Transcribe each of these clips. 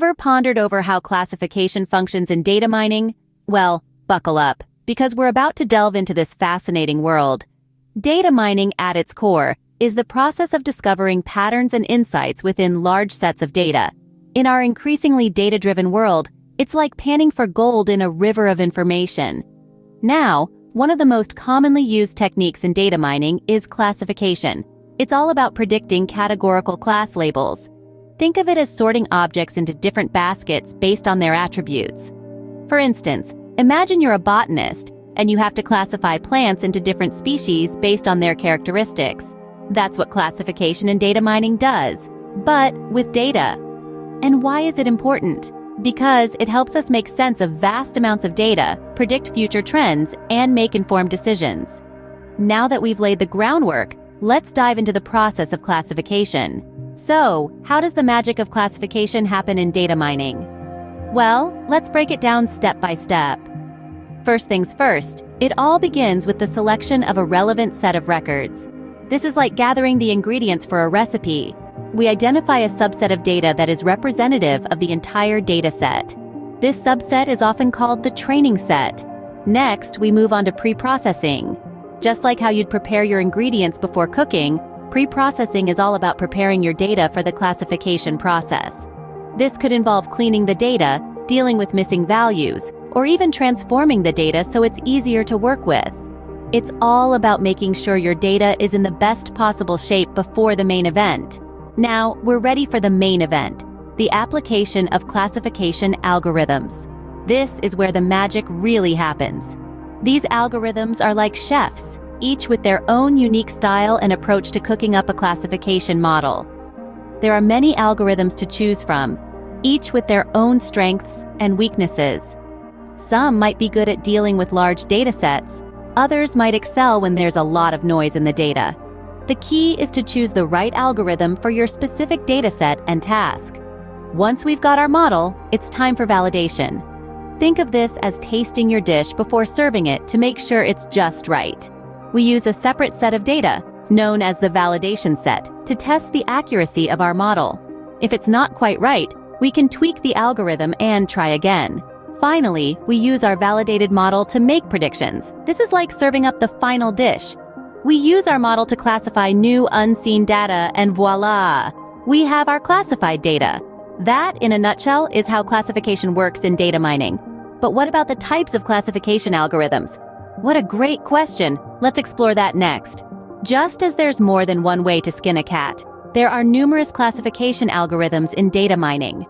Ever pondered over how classification functions in data mining? Well, buckle up, because we're about to delve into this fascinating world. Data mining, at its core, is the process of discovering patterns and insights within large sets of data. In our increasingly data-driven world, it's like panning for gold in a river of information. Now, one of the most commonly used techniques in data mining is classification. It's all about predicting categorical class labels. Think of it as sorting objects into different baskets based on their attributes. For instance, imagine you're a botanist, and you have to classify plants into different species based on their characteristics. That's what classification in data mining does, but with data. And why is it important? Because it helps us make sense of vast amounts of data, predict future trends, and make informed decisions. Now that we've laid the groundwork, let's dive into the process of classification. So, how does the magic of classification happen in data mining? Well, let's break it down step by step. First things first, it all begins with the selection of a relevant set of records. This is like gathering the ingredients for a recipe. We identify a subset of data that is representative of the entire data set. This subset is often called the training set. Next, we move on to pre-processing. Just like how you'd prepare your ingredients before cooking, pre-processing is all about preparing your data for the classification process. This could involve cleaning the data, dealing with missing values, or even transforming the data so it's easier to work with. It's all about making sure your data is in the best possible shape before the main event. Now, we're ready for the main event, the application of classification algorithms. This is where the magic really happens. These algorithms are like chefs, each with their own unique style and approach to cooking up a classification model. There are many algorithms to choose from, each with their own strengths and weaknesses. Some might be good at dealing with large data sets, others might excel when there's a lot of noise in the data. The key is to choose the right algorithm for your specific dataset and task. Once we've got our model, it's time for validation. Think of this as tasting your dish before serving it to make sure it's just right. We use a separate set of data, known as the validation set, to test the accuracy of our model. If it's not quite right, we can tweak the algorithm and try again. Finally, we use our validated model to make predictions. This is like serving up the final dish. We use our model to classify new unseen data, and voila! We have our classified data. That, in a nutshell, is how classification works in data mining. But what about the types of classification algorithms? What a great question! Let's explore that next. Just as there's more than one way to skin a cat, there are numerous classification algorithms in data mining.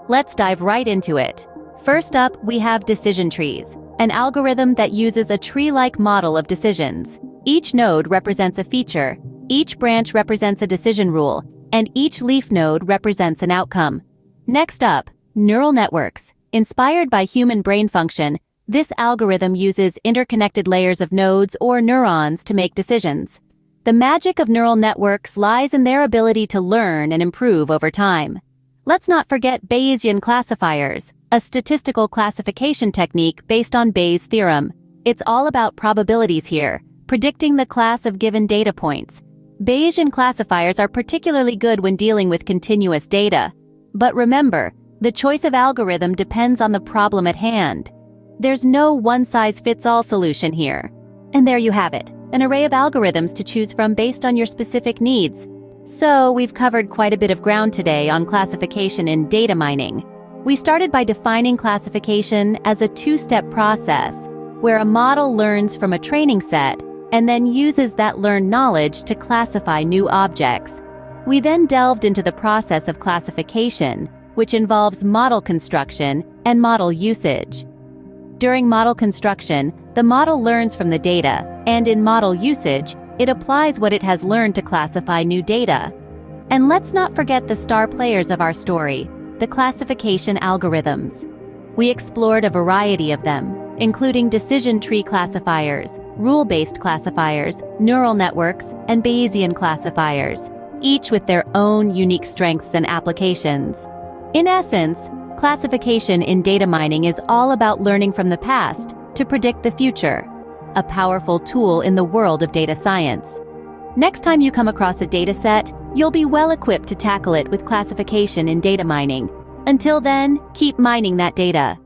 Let's dive right into it. First up, we have decision trees, an algorithm that uses a tree-like model of decisions. Each node represents a feature, each branch represents a decision rule, and each leaf node represents an outcome. Next up, neural networks. Inspired by human brain function, this algorithm uses interconnected layers of nodes or neurons to make decisions. The magic of neural networks lies in their ability to learn and improve over time. Let's not forget Bayesian classifiers, a statistical classification technique based on Bayes' theorem. It's all about probabilities here, predicting the class of given data points. Bayesian classifiers are particularly good when dealing with continuous data. But remember, the choice of algorithm depends on the problem at hand. There's no one-size-fits-all solution here. And there you have it, an array of algorithms to choose from based on your specific needs. So, we've covered quite a bit of ground today on classification in data mining. We started by defining classification as a two-step process, where a model learns from a training set and then uses that learned knowledge to classify new objects. We then delved into the process of classification, which involves model construction and model usage. During model construction, the model learns from the data, and in model usage, it applies what it has learned to classify new data. And let's not forget the star players of our story, the classification algorithms. We explored a variety of them, including decision tree classifiers, rule-based classifiers, neural networks, and Bayesian classifiers, each with their own unique strengths and applications. In essence, classification in data mining is all about learning from the past to predict the future, a powerful tool in the world of data science. Next time you come across a data set, you'll be well equipped to tackle it with classification in data mining. Until then, keep mining that data.